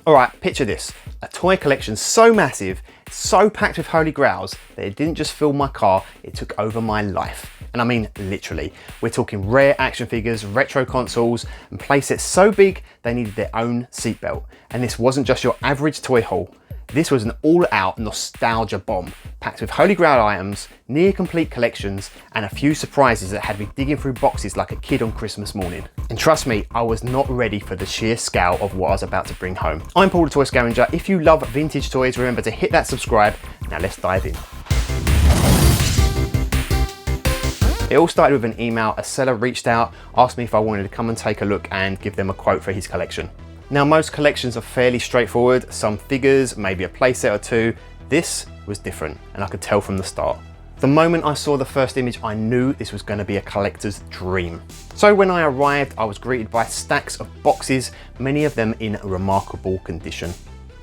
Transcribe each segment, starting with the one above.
Alright, picture this. A toy collection so massive, so packed with holy grails, that it didn't just fill my car, it took over my life. And I mean literally. We're talking rare action figures, retro consoles, and playsets so big they needed their own seatbelt. And this wasn't just your average toy haul. This was an all-out nostalgia bomb, packed with holy grail items, near complete collections, and a few surprises that had me digging through boxes like a kid on Christmas morning. And trust me, I was not ready for the sheer scale of what I was about to bring home. I'm Paul the Toy Scavenger. If you love vintage toys, remember to hit that subscribe. Now let's dive in. It all started with an email. A seller reached out, asked me if I wanted to come and take a look and give them a quote for his collection. Now, most collections are fairly straightforward, some figures, maybe a playset or two. This was different, and I could tell from the start. The moment I saw the first image, I knew this was going to be a collector's dream. So when I arrived, I was greeted by stacks of boxes, many of them in remarkable condition.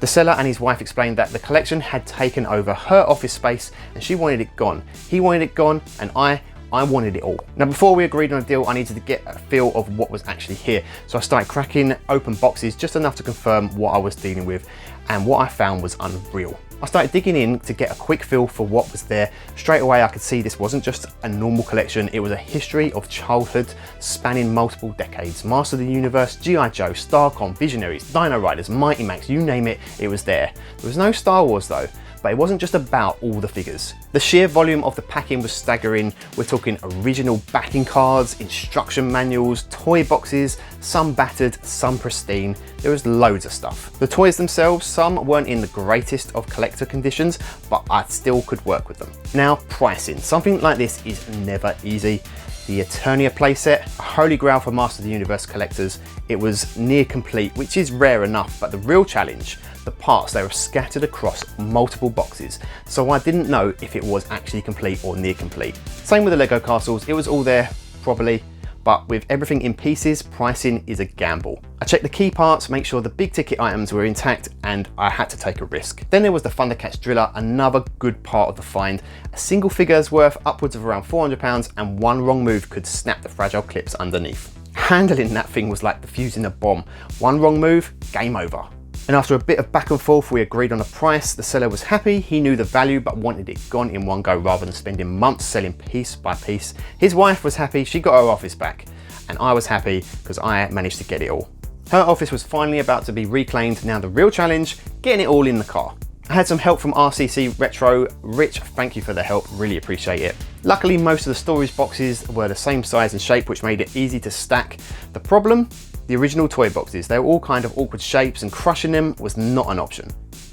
The seller and his wife explained that the collection had taken over her office space and she wanted it gone. He wanted it gone, and I wanted it all. Now, before we agreed on a deal, I needed to get a feel of what was actually here. So I started cracking open boxes, just enough to confirm what I was dealing with, and what I found was unreal. I started digging in to get a quick feel for what was there. Straight away, I could see this wasn't just a normal collection, it was a history of childhood spanning multiple decades. Master of the Universe, G.I. Joe, Starcom, Visionaries, Dino Riders, Mighty Max, you name it, it was there. There was no Star Wars though. But it wasn't just about all the figures. The sheer volume of the packing was staggering. We're talking original backing cards, instruction manuals, toy boxes, some battered, some pristine. There was loads of stuff. The toys themselves, some weren't in the greatest of collector conditions, but I still could work with them. Now, pricing. Something like this is never easy. The Eternia playset, a holy grail for Master of the Universe collectors. It was near complete, which is rare enough, but the real challenge, the parts, they were scattered across multiple boxes, so I didn't know if it was actually complete or near complete. Same with the Lego castles, it was all there, probably, but with everything in pieces, pricing is a gamble. I checked the key parts, make sure the big ticket items were intact, and I had to take a risk. Then there was the Thundercats driller, another good part of the find. A single figure is worth upwards of around £400, and one wrong move could snap the fragile clips underneath. Handling that thing was like defusing a bomb. One wrong move, game over. And after a bit of back and forth, we agreed on a price. The seller was happy, he knew the value, but wanted it gone in one go rather than spending months selling piece by piece. His wife was happy, she got her office back. And I was happy because I managed to get it all. Her office was finally about to be reclaimed. Now the real challenge, getting it all in the car. I had some help from RCC Retro. Rich, thank you for the help, really appreciate it. Luckily, most of the storage boxes were the same size and shape, which made it easy to stack. The problem? The original toy boxes. They were all kind of awkward shapes and crushing them was not an option.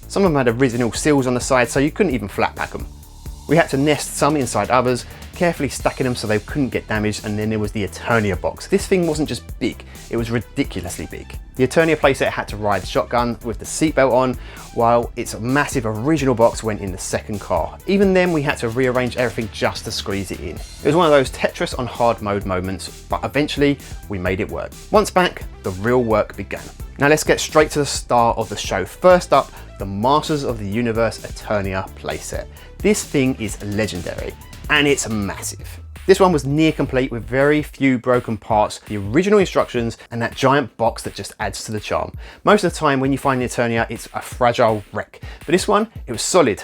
Some of them had original seals on the side, so you couldn't even flat pack them. We had to nest some inside others, carefully stacking them so they couldn't get damaged. And then there was the Eternia box. This thing wasn't just big, it was ridiculously big. The Eternia playset had to ride shotgun with the seatbelt on, while its massive original box went in the second car. Even then, we had to rearrange everything just to squeeze it in. It was one of those Tetris on hard mode moments, but eventually we made it work. Once back, the real work began. Now let's get straight to the star of the show. First up, the Masters of the Universe Eternia playset. This thing is legendary, and it's massive. This one was near complete with very few broken parts, the original instructions, and that giant box that just adds to the charm. Most of the time when you find the Eternia, it's a fragile wreck, but this one, it was solid.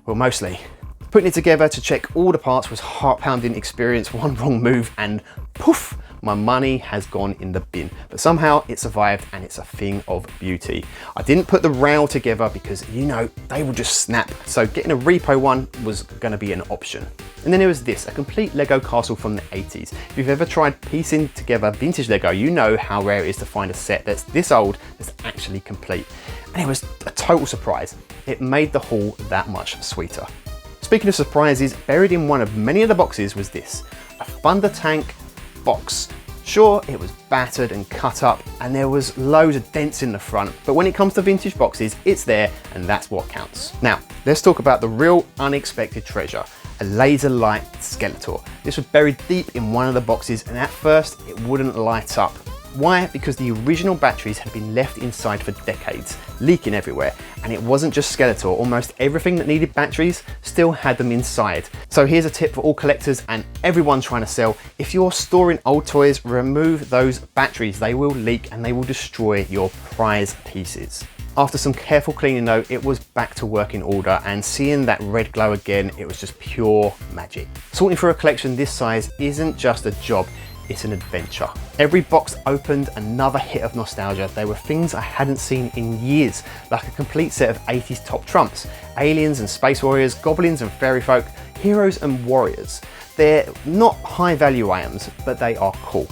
Well, mostly. Putting it together to check all the parts was heart-pounding experience. One wrong move and poof, my money has gone in the bin. But somehow it survived, and it's a thing of beauty. I didn't put the rail together because, you know, they will just snap. So getting a repo one was gonna be an option. And then there was this, a complete Lego castle from the 80s. If you've ever tried piecing together vintage Lego, you know how rare it is to find a set that's this old that's actually complete. And it was a total surprise. It made the haul that much sweeter. Speaking of surprises, buried in one of many of the boxes was this, a Thunder Tank box. Sure, it was battered and cut up, and there was loads of dents in the front, but when it comes to vintage boxes, it's there, and that's what counts. Now, let's talk about the real unexpected treasure, a laser light Skeletor. This was buried deep in one of the boxes, and at first, it wouldn't light up. Why? Because the original batteries had been left inside for decades, leaking everywhere. And it wasn't just Skeletor, almost everything that needed batteries still had them inside. So here's a tip for all collectors and everyone trying to sell. If you're storing old toys, remove those batteries. They will leak and they will destroy your prize pieces. After some careful cleaning though, it was back to working order, and seeing that red glow again, it was just pure magic. Sorting through a collection this size isn't just a job, it's an adventure. Every box opened another hit of nostalgia. There were things I hadn't seen in years, like a complete set of 80s top trumps, aliens and space warriors, goblins and fairy folk, heroes and warriors. They're not high value items, but they are cool.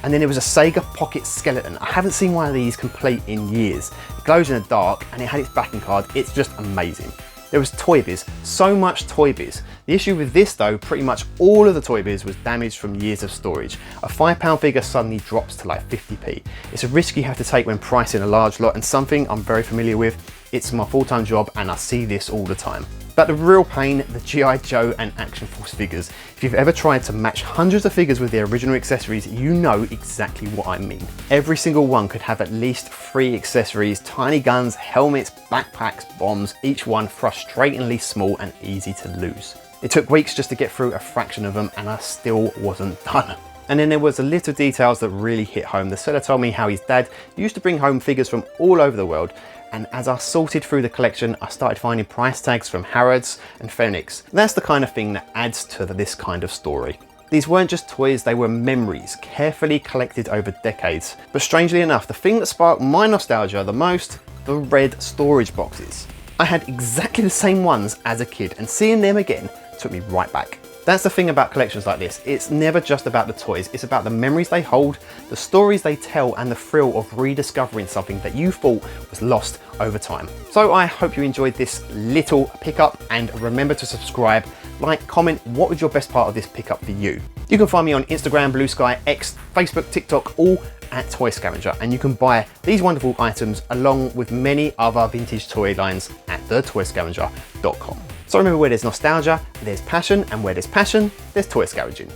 And then there was a Sega Pocket Skeleton. I haven't seen one of these complete in years. It glows in the dark and it had its backing card. It's just amazing. There was Toy Biz, so much Toy Biz. The issue with this though, pretty much all of the Toy Biz was damaged from years of storage. A £5 figure suddenly drops to like 50p. It's a risk you have to take when pricing a large lot, and something I'm very familiar with. It's my full-time job and I see this all the time. But the real pain, the G.I. Joe and Action Force figures. If you've ever tried to match hundreds of figures with their original accessories, you know exactly what I mean. Every single one could have at least 3 accessories: tiny guns, helmets, backpacks, bombs, each one frustratingly small and easy to lose. It took weeks just to get through a fraction of them, and I still wasn't done. And then there was the little details that really hit home. The seller told me how his dad used to bring home figures from all over the world, and as I sorted through the collection, I started finding price tags from Harrods and Phoenix. That's the kind of thing that adds to this kind of story. These weren't just toys, they were memories, carefully collected over decades. But strangely enough, the thing that sparked my nostalgia the most, the red storage boxes. I had exactly the same ones as a kid, and seeing them again took me right back. That's the thing about collections like this. It's never just about the toys, it's about the memories they hold, the stories they tell, and the thrill of rediscovering something that you thought was lost over time. So I hope you enjoyed this little pickup, and remember to subscribe, like, comment, what was your best part of this pickup for you? You can find me on Instagram, Blue Sky, X, Facebook, TikTok, all at Toy Scavenger, and you can buy these wonderful items along with many other vintage toy lines at thetoyscavenger.com. So remember, where there's nostalgia, there's passion, and where there's passion, there's toy scavenging.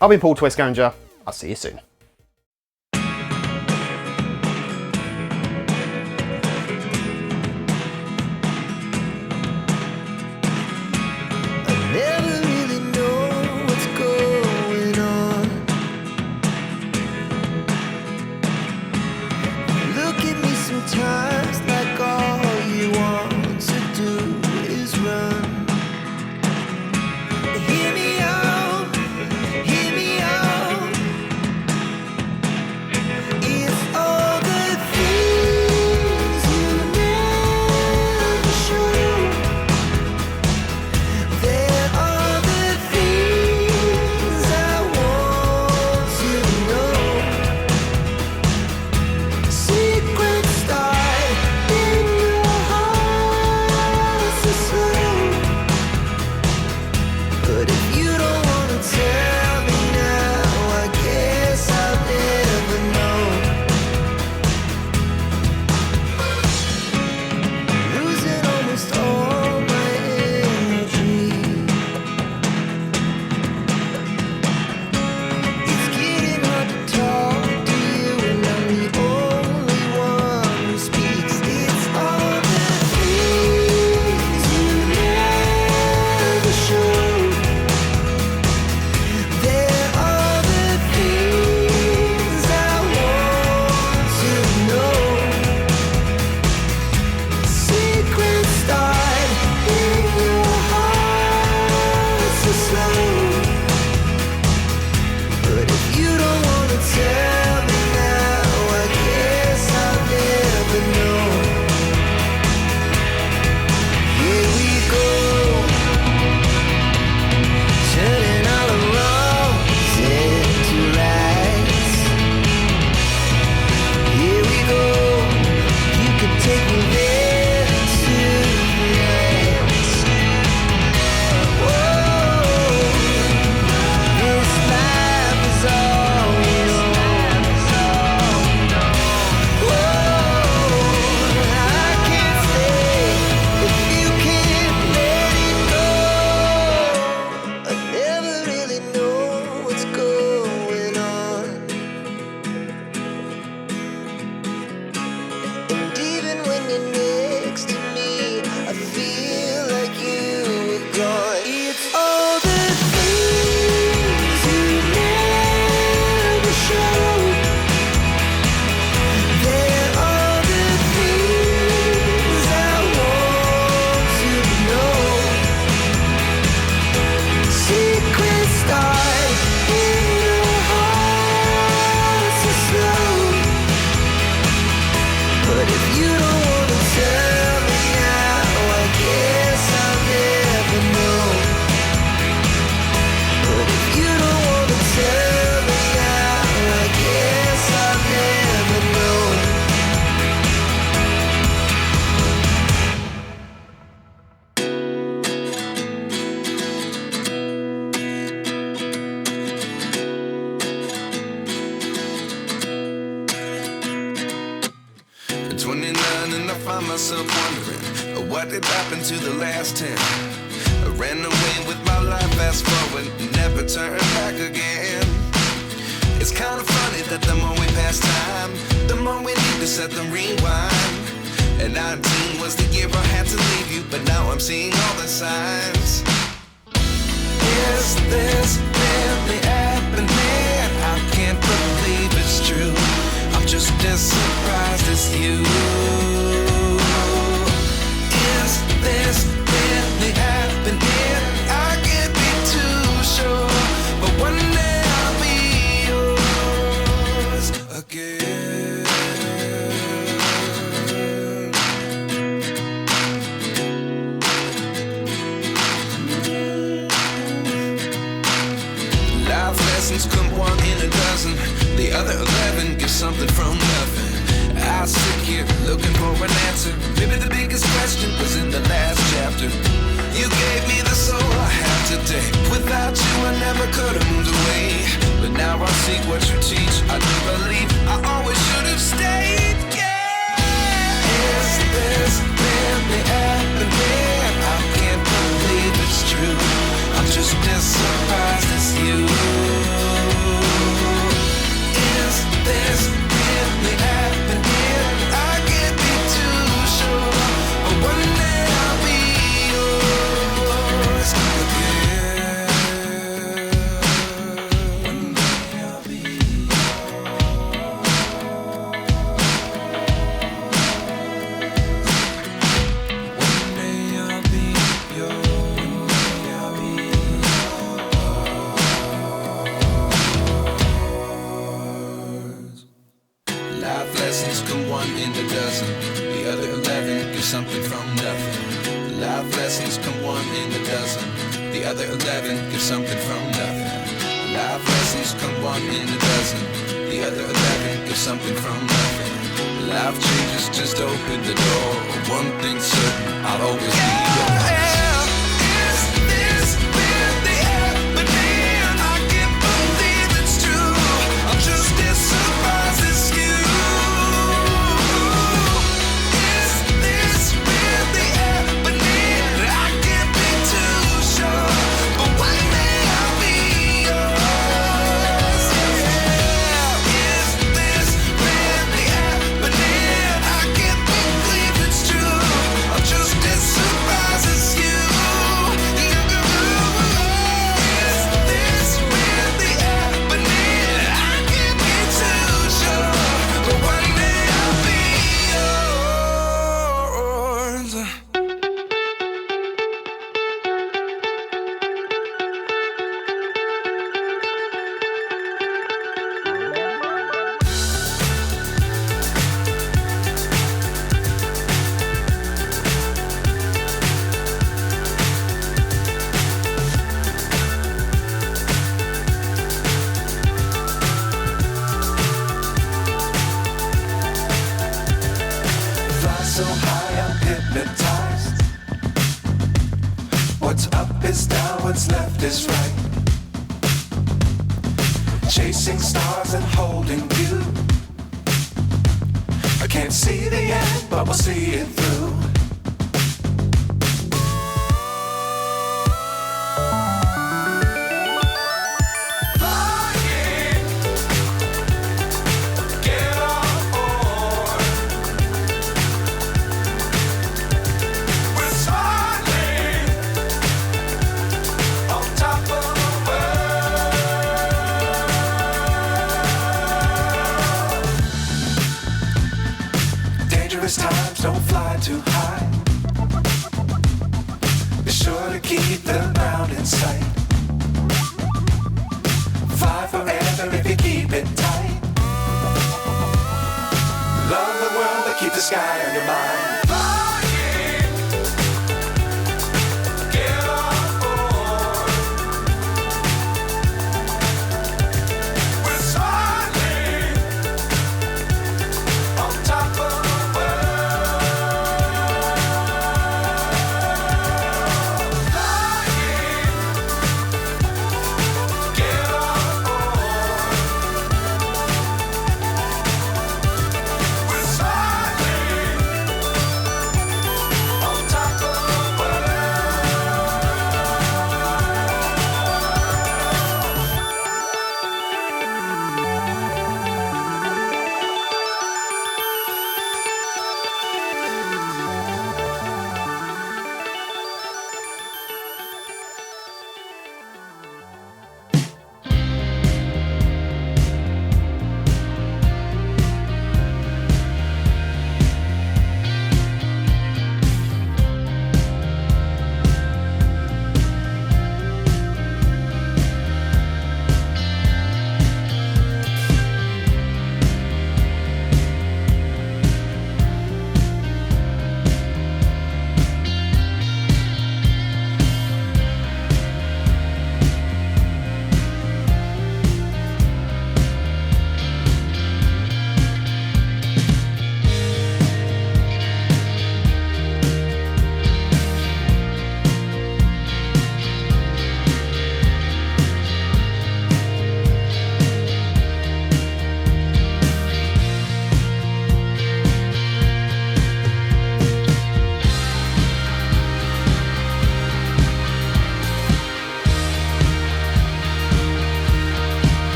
I've been Paul, Toy Scavenger. I'll see you soon. And even when you know myself wondering what did happen to the last 10. I ran away with my life, fast forward, never turn back again. It's kind of funny that the more we pass time, the more we need to set them rewind. And 19 was the year I had to leave you, but now I'm seeing all the signs. Is this really happening? I can't believe it's true. I'm just as surprised as you. Is this really happening? I can't be too sure, but one day I'll be yours again. Life lessons come one in a dozen. The other 11 give something from nothing. I sit here looking for an answer. Maybe the biggest question was in the last chapter. You gave me the soul I have today. Without you I never could have moved away. But now I see what you teach. I do believe I always should have stayed. Yeah. Is this really happening? I can't believe it's true. I'm just as surprised as you. Is this really happening? I can't be too sure, but one day I'll be yours again. One day I'll be yours. One day I'll be yours. Life lessons come one in a dozen. The other 11 give something from nothing. Life lessons come one in a dozen. The other 11 give something from nothing. Life lessons come one in a dozen. The other 11 give something from nothing. Life changes just open the door. One thing's certain, I'll always be yours. Is this really happening? I can't believe it's true. I'm just as surprised as you. Is this really happening? I can't be too sure, but one day I'll be yours. Yeah. Is this really happening? I can't believe it's true. I'm just as surprised as you. Is this really happening? I can't be too sure, but one day I'll be yours. Fly so high, I'm hypnotized. What's up is down, what's left is right. Chasing stars and holding you. I can't see the end, but we'll see it through. Flying, get on board. We're smiling on top of the world. Dangerous times, don't fly too high. Be sure to keep the ground in sight. Fly forever if you keep it tight. Love the world, but keep the sky on your mind.